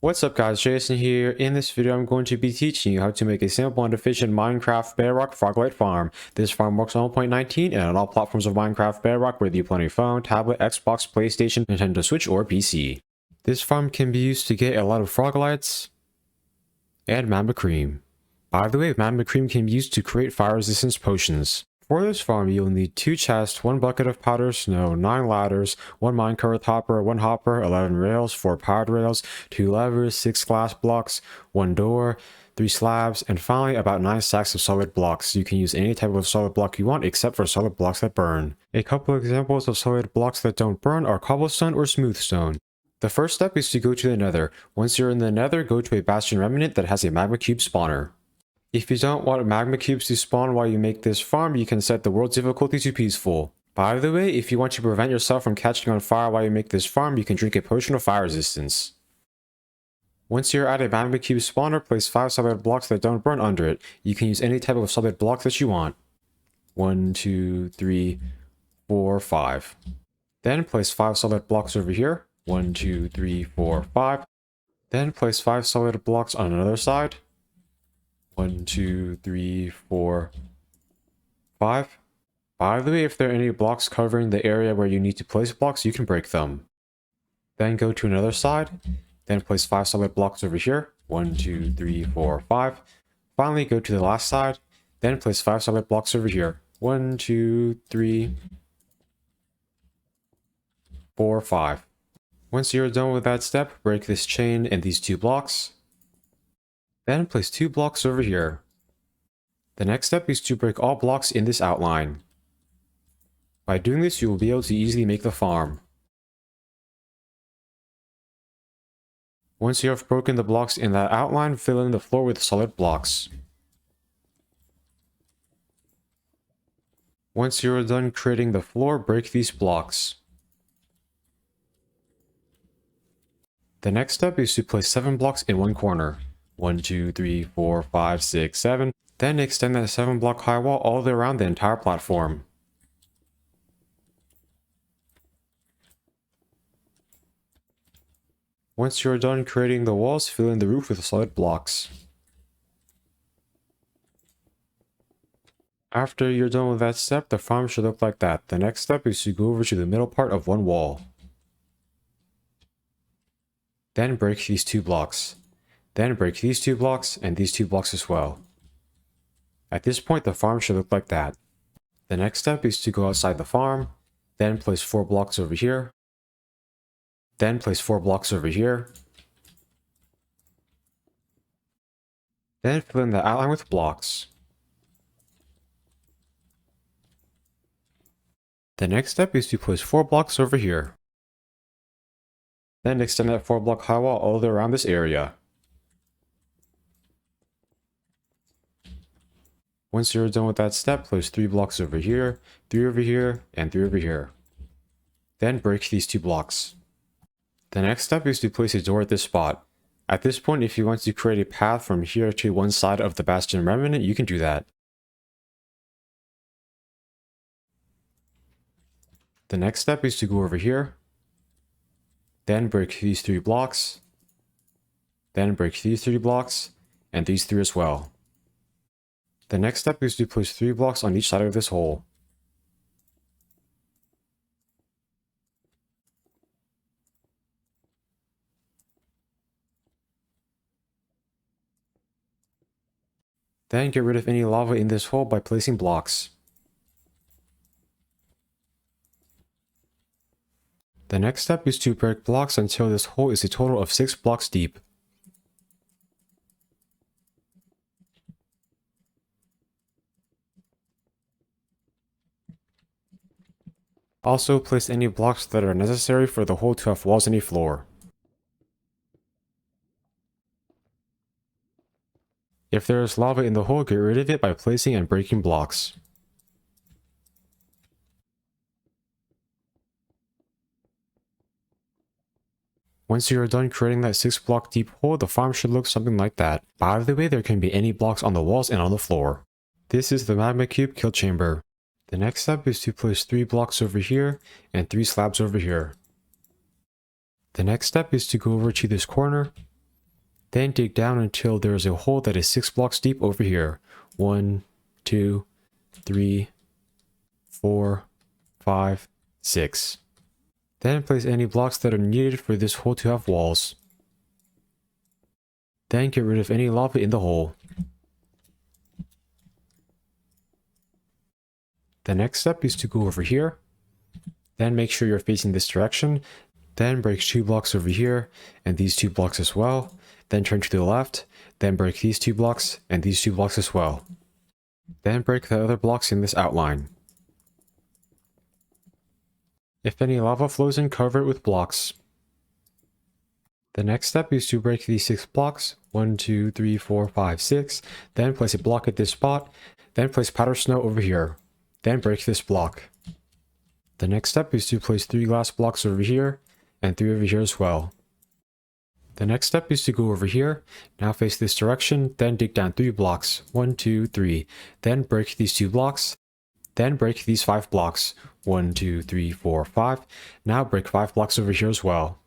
What's up guys, Jason here. In this video I'm going to be teaching you how to make a simple and efficient Minecraft Bedrock FROGLIGHT farm. This farm works on 1.19 and on all platforms of Minecraft Bedrock, whether you play on your phone, tablet, Xbox, PlayStation, Nintendo Switch, or PC. This farm can be used to get a lot of froglights and magma cream. By the way, magma cream can be used to create fire resistance potions. For this farm, you'll need 2 chests, 1 bucket of powdered snow, 9 ladders, 1 minecart hopper, 1 hopper, 11 rails, 4 powered rails, 2 levers, 6 glass blocks, 1 door, 3 slabs, and finally about 9 stacks of solid blocks. You can use any type of solid block you want except for solid blocks that burn. A couple examples of solid blocks that don't burn are cobblestone or smooth stone. The first step is to go to the nether. Once you're in the nether, go to a bastion remnant that has a magma cube spawner. If you don't want magma cubes to spawn while you make this farm, you can set the world difficulty to peaceful. By the way, if you want to prevent yourself from catching on fire while you make this farm, you can drink a potion of fire resistance. Once you're at a magma cube spawner, place 5 solid blocks that don't burn under it. You can use any type of solid block that you want. 1, 2, 3, 4, 5. Then place 5 solid blocks over here. 1, 2, 3, 4, 5. Then place 5 solid blocks on another side. 1, 2, 3, 4, 5. By the way, if there are any blocks covering the area where you need to place blocks, you can break them. Then go to another side. Then place 5 solid blocks over here. 1, 2, 3, 4, 5. Finally, go to the last side. Then place 5 solid blocks over here. 1, 2, 3, 4, 5. Once you're done with that step, break this chain and these 2 blocks. Then place 2 blocks over here. The next step is to break all blocks in this outline. By doing this, you will be able to easily make the farm. Once you have broken the blocks in that outline, fill in the floor with solid blocks. Once you are done creating the floor, break these blocks. The next step is to place 7 blocks in one corner. 1, 2, 3, 4, 5, 6, 7. Then extend that 7 block high wall all the way around the entire platform. Once you're done creating the walls, fill in the roof with solid blocks. After you're done with that step, the farm should look like that. The next step is to go over to the middle part of one wall. Then break these 2 blocks. Then break these 2 blocks and these 2 blocks as well. At this point, the farm should look like that. The next step is to go outside the farm, then place 4 blocks over here, then place 4 blocks over here, then fill in the outline with blocks. The next step is to place 4 blocks over here. Then extend that 4 block high wall all the way around this area. Once you're done with that step, place 3 blocks over here, 3 over here, and 3 over here. Then break these 2 blocks. The next step is to place a door at this spot. At this point, if you want to create a path from here to one side of the bastion remnant, you can do that. The next step is to go over here. Then break these 3 blocks. Then break these 3 blocks, and these 3 as well. The next step is to place 3 blocks on each side of this hole. Then get rid of any lava in this hole by placing blocks. The next step is to break blocks until this hole is a total of 6 blocks deep. Also, place any blocks that are necessary for the hole to have walls and a floor. If there is lava in the hole, get rid of it by placing and breaking blocks. Once you are done creating that 6 block deep hole, the farm should look something like that. By the way, there can be any blocks on the walls and on the floor. This is the magma cube kill chamber. The next step is to place 3 blocks over here and 3 slabs over here. The next step is to go over to this corner Then dig down until there is a hole that is 6 blocks deep over here. 1, 2, 3, 4, 5, 6. Then place any blocks that are needed for this hole to have walls. Then get rid of any lava in the hole. The next step is to go over here. Then make sure you're facing this direction. Then break 2 blocks over here, and these 2 blocks as well. Then turn to the left. Then break these 2 blocks, and these 2 blocks as well. Then break the other blocks in this outline. If any lava flows in, cover it with blocks. The next step is to break these 6 blocks. 1, 2, 3, 4, 5, 6. Then place a block at this spot. Then place powder snow over here. Then break this block. The next step is to place 3 glass blocks over here, and 3 over here as well. The next step is to go over here. Now face this direction, then dig down 3 blocks. 1, 2, 3. Then break these 2 blocks. Then break these 5 blocks. 1, 2, 3, 4, 5. Now break 5 blocks over here as well.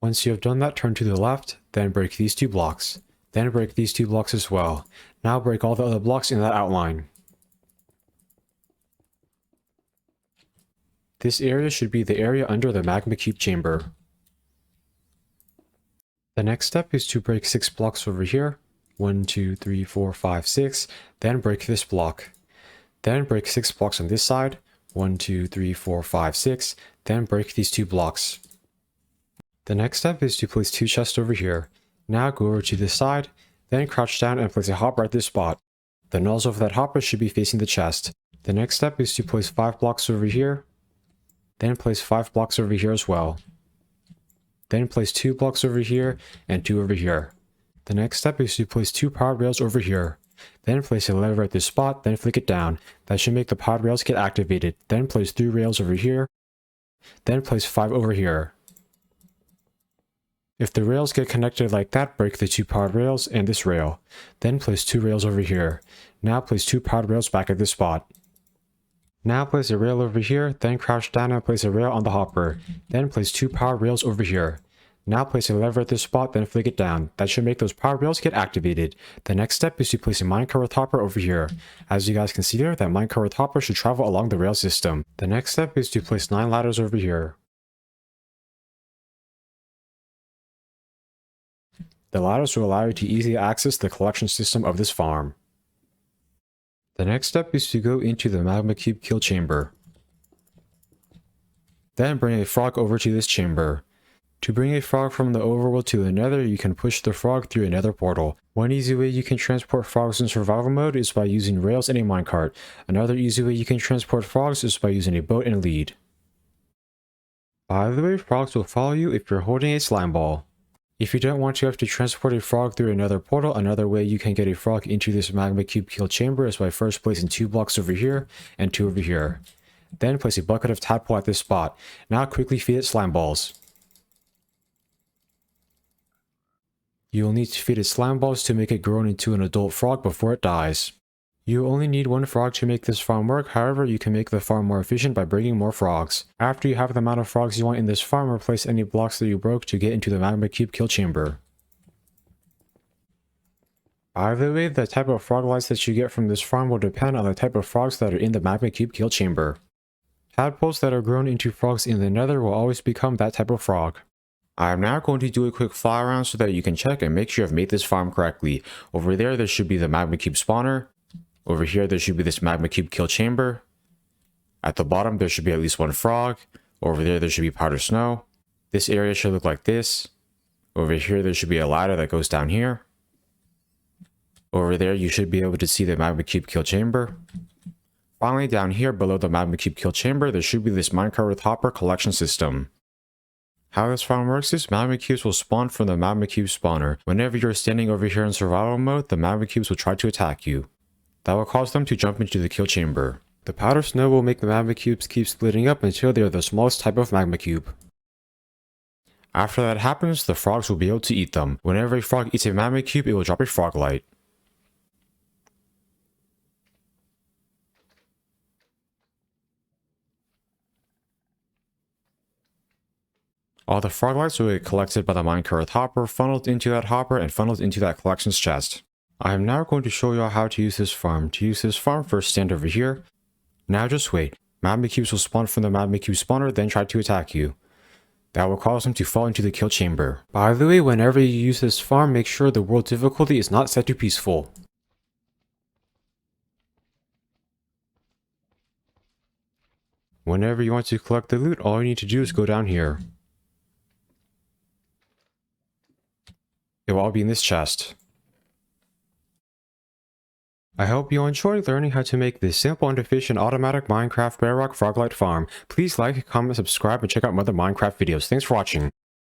Once you have done that, turn to the left, then break these 2 blocks. Then break these 2 blocks as well. Now break all the other blocks in that outline. This area should be the area under the magma cube chamber. The next step is to break 6 blocks over here. 1, 2, 3, 4, 5, 6. Then break this block. Then break 6 blocks on this side. 1, 2, 3, 4, 5, 6. Then break these 2 blocks. The next step is to place 2 chests over here. Now go over to this side, then crouch down and place a hopper at this spot. The nozzle of that hopper should be facing the chest. The next step is to place 5 blocks over here, then place 5 blocks over here as well. Then place 2 blocks over here and 2 over here. The next step is to place 2 powered rails over here. Then place a lever at this spot, then flick it down. That should make the powered rails get activated. Then place 3 rails over here, then place 5 over here. If the rails get connected like that, break the 2 powered rails and this rail. Then place 2 rails over here. Now place 2 powered rails back at this spot. Now place a rail over here, then crouch down and place a rail on the hopper. Then place 2 powered rails over here. Now place a lever at this spot, then flick it down. That should make those powered rails get activated. The next step is to place a minecart with hopper over here. As you guys can see there, that minecart with hopper should travel along the rail system. The next step is to place 9 ladders over here. The ladders will allow you to easily access the collection system of this farm. The next step is to go into the magma cube kill chamber. Then bring a frog over to this chamber. To bring a frog from the overworld to the nether, you can push the frog through a nether portal. One easy way you can transport frogs in survival mode is by using rails and a minecart. Another easy way you can transport frogs is by using a boat and a lead. By the way, frogs will follow you if you're holding a slime ball. If you don't want to have to transport a frog through another portal, another way you can get a frog into this magma cube kill chamber is by first placing 2 blocks over here and 2 over here. Then place a bucket of tadpole at this spot. Now quickly feed it slime balls. You will need to feed it slime balls to make it grow into an adult frog before it dies. You only need 1 frog to make this farm work, however you can make the farm more efficient by bringing more frogs. After you have the amount of frogs you want in this farm, replace any blocks that you broke to get into the magma cube kill chamber. By the way, the type of frog lights that you get from this farm will depend on the type of frogs that are in the magma cube kill chamber. Tadpoles that are grown into frogs in the nether will always become that type of frog. I am now going to do a quick fly around so that you can check and make sure I've made this farm correctly. Over there should be the magma cube spawner. Over here, there should be this magma cube kill chamber. At the bottom, there should be at least 1 frog. Over there should be powder snow. This area should look like this. Over here, there should be a ladder that goes down here. Over there, you should be able to see the magma cube kill chamber. Finally, down here below the magma cube kill chamber, there should be this minecart with hopper collection system. How this farm works is magma cubes will spawn from the magma cube spawner. Whenever you're standing over here in survival mode, the magma cubes will try to attack you. That will cause them to jump into the kill chamber. The powder snow will make the magma cubes keep splitting up until they are the smallest type of magma cube. After that happens, the frogs will be able to eat them. Whenever a frog eats a magma cube, it will drop a frog light. All the froglights will get collected by the minecart hopper, funneled into that hopper, and funneled into that collections chest. I am now going to show you all how to use this farm. To use this farm, first stand over here. Now just wait. Magma cubes will spawn from the magma cube spawner, then try to attack you. That will cause them to fall into the kill chamber. By the way, whenever you use this farm, make sure the world difficulty is not set to peaceful. Whenever you want to collect the loot, all you need to do is go down here. It will all be in this chest. I hope you enjoyed learning how to make this simple and efficient automatic Minecraft Bedrock Froglight farm. Please like, comment, subscribe, and check out my other Minecraft videos. Thanks for watching.